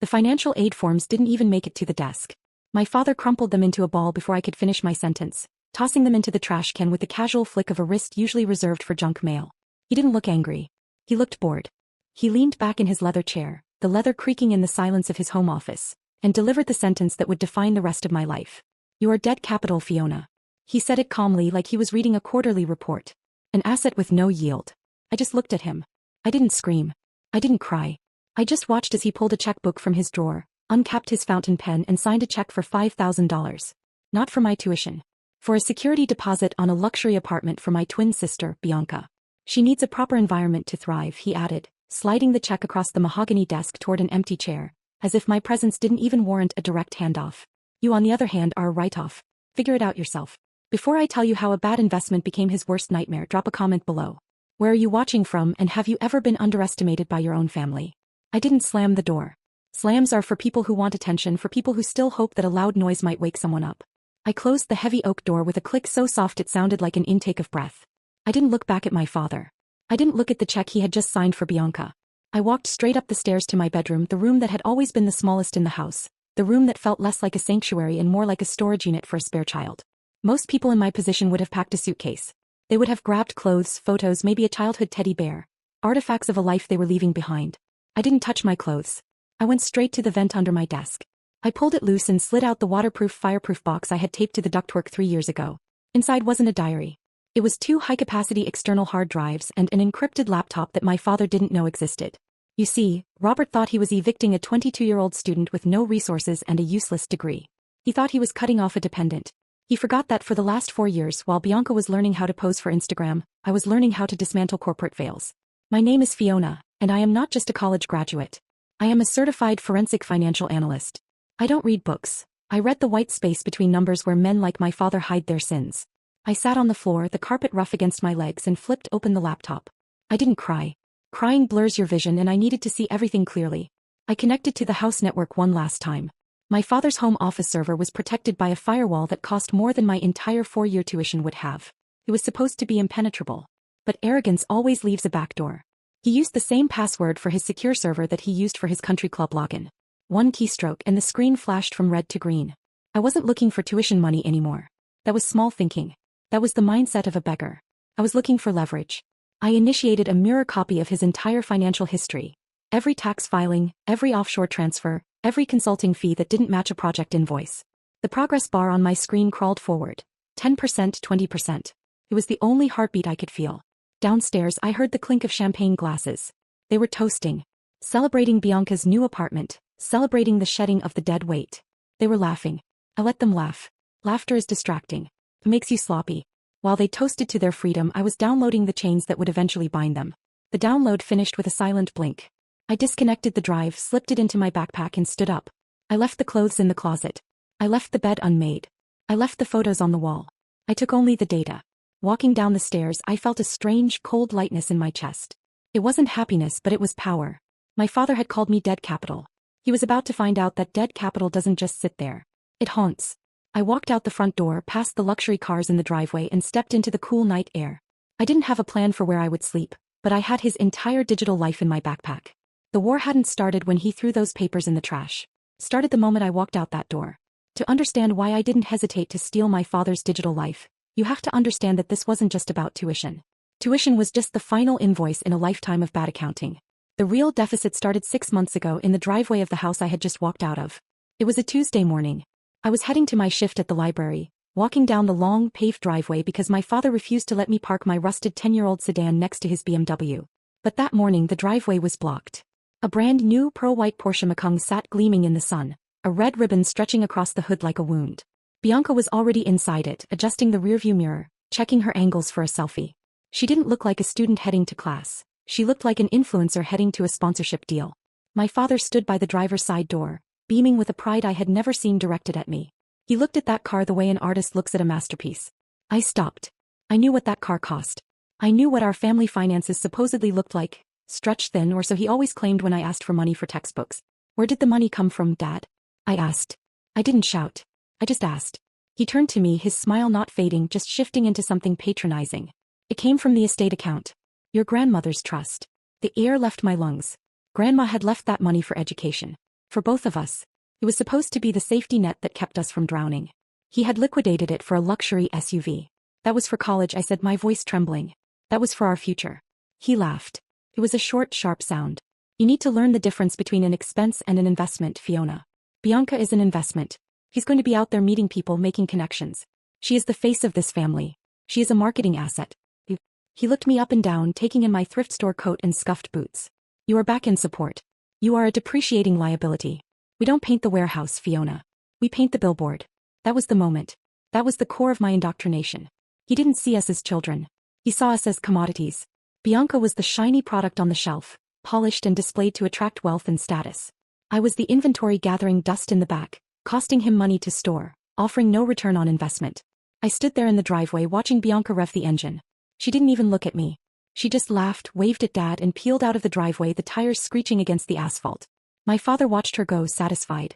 The financial aid forms didn't even make it to the desk. My father crumpled them into a ball before I could finish my sentence, tossing them into the trash can with the casual flick of a wrist usually reserved for junk mail. He didn't look angry. He looked bored. He leaned back in his leather chair, the leather creaking in the silence of his home office, and delivered the sentence that would define the rest of my life. "You are dead capital, Fiona." He said it calmly like he was reading a quarterly report. "An asset with no yield." I just looked at him. I didn't scream. I didn't cry. I just watched as he pulled a checkbook from his drawer, uncapped his fountain pen and signed a check for $5,000. Not for my tuition. For a security deposit on a luxury apartment for my twin sister, Bianca. "She needs a proper environment to thrive," he added, sliding the check across the mahogany desk toward an empty chair, as if my presence didn't even warrant a direct handoff. "You on the other hand are a write-off. Figure it out yourself." Before I tell you how a bad investment became his worst nightmare, drop a comment below. Where are you watching from, and have you ever been underestimated by your own family? I didn't slam the door. Slams are for people who want attention, for people who still hope that a loud noise might wake someone up. I closed the heavy oak door with a click so soft it sounded like an intake of breath. I didn't look back at my father. I didn't look at the check he had just signed for Bianca. I walked straight up the stairs to my bedroom, the room that had always been the smallest in the house, the room that felt less like a sanctuary and more like a storage unit for a spare child. Most people in my position would have packed a suitcase. They would have grabbed clothes, photos, maybe a childhood teddy bear, artifacts of a life they were leaving behind. I didn't touch my clothes. I went straight to the vent under my desk. I pulled it loose and slid out the waterproof, fireproof box I had taped to the ductwork 3 years ago. Inside wasn't a diary. It was 2 high-capacity external hard drives and an encrypted laptop that my father didn't know existed. You see, Robert thought he was evicting a 22-year-old student with no resources and a useless degree. He thought he was cutting off a dependent. He forgot that for the last 4 years, while Bianca was learning how to pose for Instagram, I was learning how to dismantle corporate veils. My name is Fiona, and I am not just a college graduate. I am a certified forensic financial analyst. I don't read books. I read the white space between numbers where men like my father hide their sins. I sat on the floor, the carpet rough against my legs, and flipped open the laptop. I didn't cry. Crying blurs your vision, and I needed to see everything clearly. I connected to the house network one last time. My father's home office server was protected by a firewall that cost more than my entire 4-year tuition would have. It was supposed to be impenetrable. But arrogance always leaves a backdoor. He used the same password for his secure server that he used for his country club login. One keystroke and the screen flashed from red to green. I wasn't looking for tuition money anymore. That was small thinking. That was the mindset of a beggar. I was looking for leverage. I initiated a mirror copy of his entire financial history. Every tax filing, every offshore transfer, every consulting fee that didn't match a project invoice. The progress bar on my screen crawled forward. 10%, 20%. It was the only heartbeat I could feel. Downstairs, I heard the clink of champagne glasses. They were toasting. Celebrating Bianca's new apartment. Celebrating the shedding of the dead weight. They were laughing. I let them laugh. Laughter is distracting. It makes you sloppy. While they toasted to their freedom, I was downloading the chains that would eventually bind them. The download finished with a silent blink. I disconnected the drive, slipped it into my backpack and stood up. I left the clothes in the closet. I left the bed unmade. I left the photos on the wall. I took only the data. Walking down the stairs, I felt a strange, cold lightness in my chest. It wasn't happiness, but it was power. My father had called me dead capital. He was about to find out that dead capital doesn't just sit there. It haunts. I walked out the front door, past the luxury cars in the driveway, and stepped into the cool night air. I didn't have a plan for where I would sleep, but I had his entire digital life in my backpack. The war hadn't started when he threw those papers in the trash. Started the moment I walked out that door. To understand why I didn't hesitate to steal my father's digital life, you have to understand that this wasn't just about tuition. Tuition was just the final invoice in a lifetime of bad accounting. The real deficit started 6 months ago in the driveway of the house I had just walked out of. It was a Tuesday morning. I was heading to my shift at the library, walking down the long, paved driveway because my father refused to let me park my rusted 10-year-old sedan next to his BMW. But that morning the driveway was blocked. A brand new pearl-white Porsche Macan sat gleaming in the sun, a red ribbon stretching across the hood like a wound. Bianca was already inside it, adjusting the rearview mirror, checking her angles for a selfie. She didn't look like a student heading to class. She looked like an influencer heading to a sponsorship deal. My father stood by the driver's side door, beaming with a pride I had never seen directed at me. He looked at that car the way an artist looks at a masterpiece. I stopped. I knew what that car cost. I knew what our family finances supposedly looked like, stretched thin, or so he always claimed when I asked for money for textbooks. Where did the money come from, Dad? I asked. I didn't shout. I just asked. He turned to me, his smile not fading, just shifting into something patronizing. It came from the estate account. Your grandmother's trust. The air left my lungs. Grandma had left that money for education. For both of us. It was supposed to be the safety net that kept us from drowning. He had liquidated it for a luxury SUV. That was for college, I said, my voice trembling. That was for our future. He laughed. It was a short, sharp sound. You need to learn the difference between an expense and an investment, Fiona. Bianca is an investment. He's going to be out there meeting people, making connections. She is the face of this family. She is a marketing asset. He looked me up and down, taking in my thrift store coat and scuffed boots. You are back in support. You are a depreciating liability. We don't paint the warehouse, Fiona. We paint the billboard. That was the moment. That was the core of my indoctrination. He didn't see us as children. He saw us as commodities. Bianca was the shiny product on the shelf, polished and displayed to attract wealth and status. I was the inventory gathering dust in the back, costing him money to store, offering no return on investment. I stood there in the driveway watching Bianca rev the engine. She didn't even look at me. She just laughed, waved at Dad, and peeled out of the driveway, the tires screeching against the asphalt. My father watched her go, satisfied.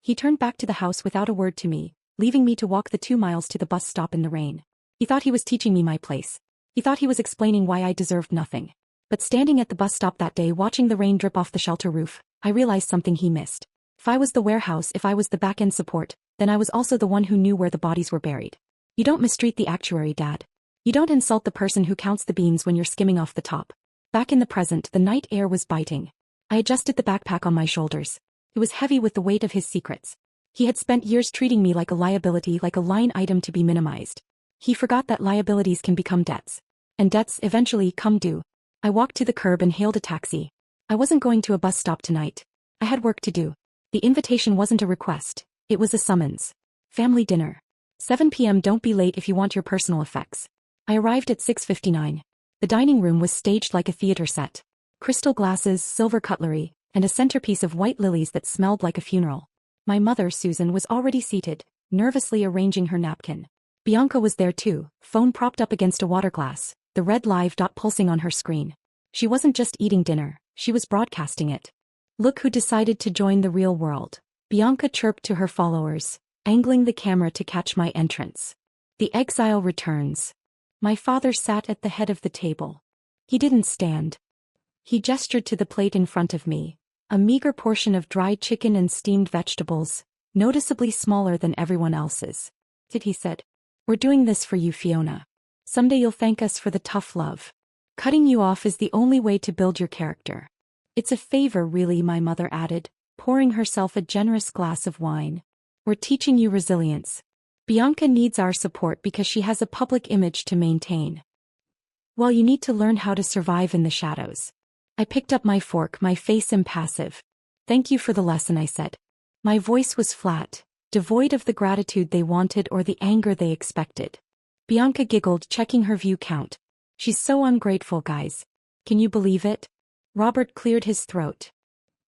He turned back to the house without a word to me, leaving me to walk the 2 miles to the bus stop in the rain. He thought he was teaching me my place. He thought he was explaining why I deserved nothing. But standing at the bus stop that day watching the rain drip off the shelter roof, I realized something he missed. If I was the warehouse, if I was the back-end support, then I was also the one who knew where the bodies were buried. You don't mistreat the actuary, Dad. You don't insult the person who counts the beans when you're skimming off the top. Back in the present, the night air was biting. I adjusted the backpack on my shoulders. It was heavy with the weight of his secrets. He had spent years treating me like a liability, like a line item to be minimized. He forgot that liabilities can become debts. And debts eventually come due. I walked to the curb and hailed a taxi. I wasn't going to a bus stop tonight. I had work to do. The invitation wasn't a request. It was a summons. Family dinner. 7 p.m. Don't be late if you want your personal effects. I arrived at 6:59. The dining room was staged like a theater set. Crystal glasses, silver cutlery, and a centerpiece of white lilies that smelled like a funeral. My mother, Susan, was already seated, nervously arranging her napkin. Bianca was there too, phone propped up against a water glass, the red live dot pulsing on her screen. She wasn't just eating dinner, she was broadcasting it. Look who decided to join the real world. Bianca chirped to her followers, angling the camera to catch my entrance. The exile returns. My father sat at the head of the table. He didn't stand. He gestured to the plate in front of me, a meager portion of dried chicken and steamed vegetables, noticeably smaller than everyone else's. He said, "We're doing this for you, Fiona. Someday you'll thank us for the tough love. Cutting you off is the only way to build your character. It's a favor, really," my mother added, pouring herself a generous glass of wine. "We're teaching you resilience. Bianca needs our support because she has a public image to maintain. Well, you need to learn how to survive in the shadows." I picked up my fork, my face impassive. "Thank you for the lesson," I said. My voice was flat, devoid of the gratitude they wanted or the anger they expected. Bianca giggled, checking her view count. "She's so ungrateful, guys. Can you believe it?" Robert cleared his throat.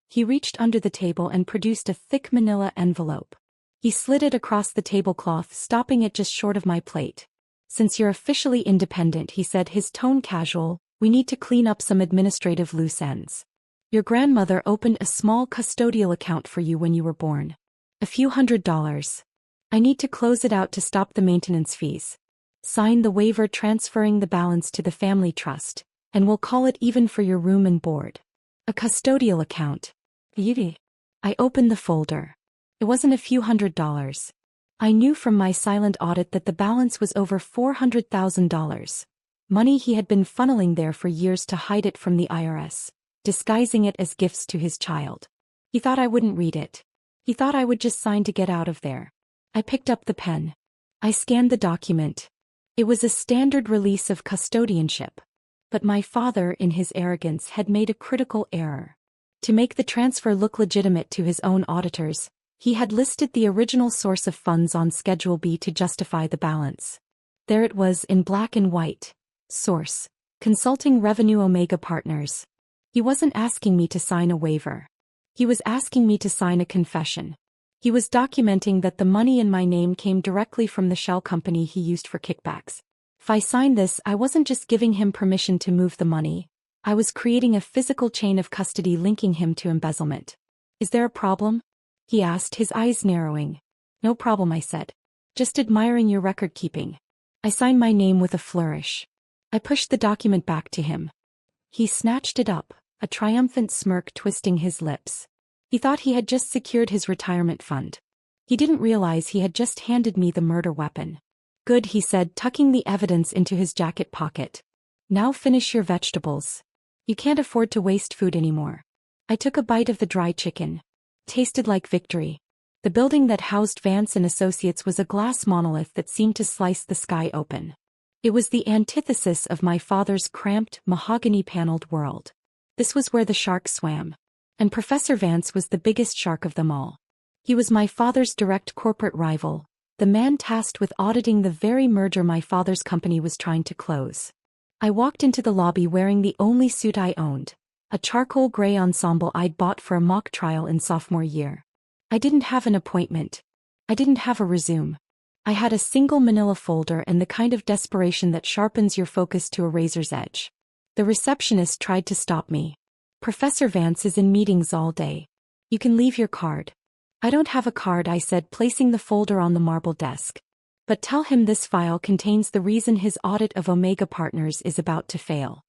He reached under the table and produced a thick manila envelope. He slid it across the tablecloth, stopping it just short of my plate. "Since you're officially independent," he said, his tone casual, "we need to clean up some administrative loose ends. Your grandmother opened a small custodial account for you when you were born. A few $100s. I need to close it out to stop the maintenance fees. Sign the waiver transferring the balance to the family trust, and we'll call it even for your room and board." A custodial account. Yiddy. I opened the folder. It wasn't a few $100s. I knew from my silent audit that the balance was over $400,000. Money he had been funneling there for years to hide it from the IRS, disguising it as gifts to his child. He thought I wouldn't read it. He thought I would just sign to get out of there. I picked up the pen. I scanned the document. It was a standard release of custodianship. But my father, in his arrogance, had made a critical error. To make the transfer look legitimate to his own auditors, he had listed the original source of funds on Schedule B to justify the balance. There it was in black and white. Source: Consulting Revenue Omega Partners. He wasn't asking me to sign a waiver. He was asking me to sign a confession. He was documenting that the money in my name came directly from the shell company he used for kickbacks. If I signed this, I wasn't just giving him permission to move the money. I was creating a physical chain of custody linking him to embezzlement. "Is there a problem?" he asked, his eyes narrowing. "No problem," I said. "Just admiring your record keeping." I signed my name with a flourish. I pushed the document back to him. He snatched it up, a triumphant smirk twisting his lips. He thought he had just secured his retirement fund. He didn't realize he had just handed me the murder weapon. Good, he said, tucking the evidence into his jacket pocket. Now finish your vegetables. You can't afford to waste food anymore. I took a bite of the dry chicken. Tasted like victory. The building that housed Vance and Associates was a glass monolith that seemed to slice the sky open. It was the antithesis of my father's cramped, mahogany-paneled world. This was where the sharks swam. And Professor Vance was the biggest shark of them all. He was my father's direct corporate rival, the man tasked with auditing the very merger my father's company was trying to close. I walked into the lobby wearing the only suit I owned, a charcoal gray ensemble I'd bought for a mock trial in sophomore year. I didn't have an appointment. I didn't have a resume. I had a single manila folder and the kind of desperation that sharpens your focus to a razor's edge. The receptionist tried to stop me. Professor Vance is in meetings all day. You can leave your card. I don't have a card, I said, placing the folder on the marble desk. But tell him this file contains the reason his audit of Omega Partners is about to fail.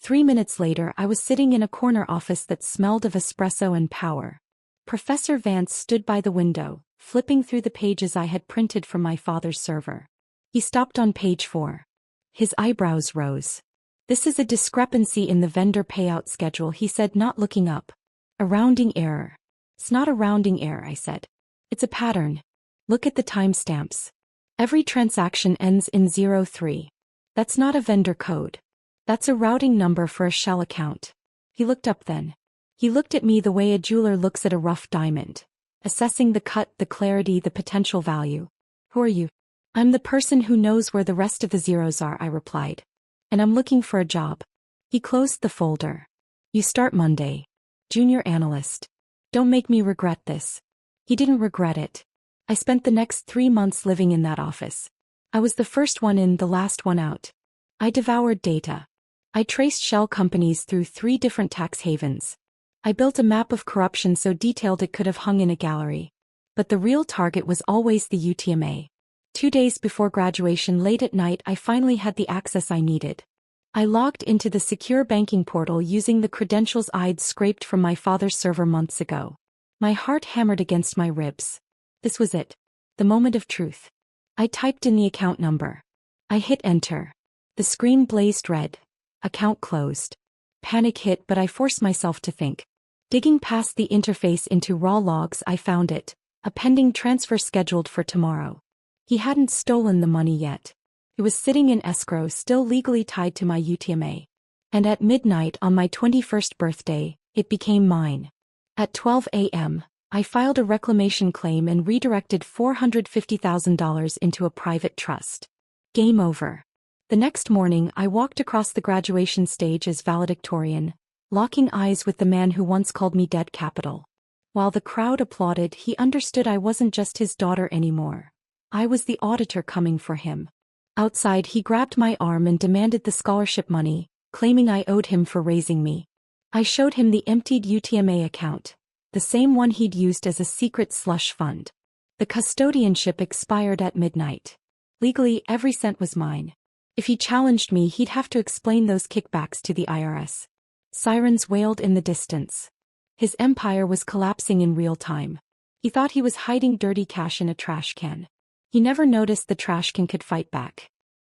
3 minutes later, I was sitting in a corner office that smelled of espresso and power. Professor Vance stood by the window, flipping through the pages I had printed from my father's server. He stopped on page 4. His eyebrows rose. This is a discrepancy in the vendor payout schedule, he said, not looking up. A rounding error. It's not a rounding error, I said. It's a pattern. Look at the timestamps. Every transaction ends in 03. That's not a vendor code. That's a routing number for a shell account. He looked up then. He looked at me the way a jeweler looks at a rough diamond, assessing the cut, the clarity, the potential value. Who are you? I'm the person who knows where the rest of the zeros are, I replied. And I'm looking for a job. He closed the folder. You start Monday. Junior analyst. Don't make me regret this. He didn't regret it. I spent the next 3 months living in that office. I was the first one in, the last one out. I devoured data. I traced shell companies through 3 different tax havens. I built a map of corruption so detailed it could have hung in a gallery. But the real target was always the UTMA. 2 days before graduation, late at night, I finally had the access I needed. I logged into the secure banking portal using the credentials I'd scraped from my father's server months ago. My heart hammered against my ribs. This was it. The moment of truth. I typed in the account number. I hit enter. The screen blazed red. Account closed. Panic hit, but I forced myself to think. Digging past the interface into raw logs, I found it. A pending transfer scheduled for tomorrow. He hadn't stolen the money yet. It was sitting in escrow, still legally tied to my UTMA. And at midnight on my 21st birthday, it became mine. At 12 a.m., I filed a reclamation claim and redirected $450,000 into a private trust. Game over. The next morning, I walked across the graduation stage as valedictorian, locking eyes with the man who once called me dead capital. While the crowd applauded, he understood I wasn't just his daughter anymore. I was the auditor coming for him. Outside, he grabbed my arm and demanded the scholarship money, claiming I owed him for raising me. I showed him the emptied UTMA account, the same one he'd used as a secret slush fund. The custodianship expired at midnight. Legally, every cent was mine. If he challenged me, he'd have to explain those kickbacks to the IRS. Sirens wailed in the distance. His empire was collapsing in real time. He thought he was hiding dirty cash in a trash can. He never noticed the trash can could fight back.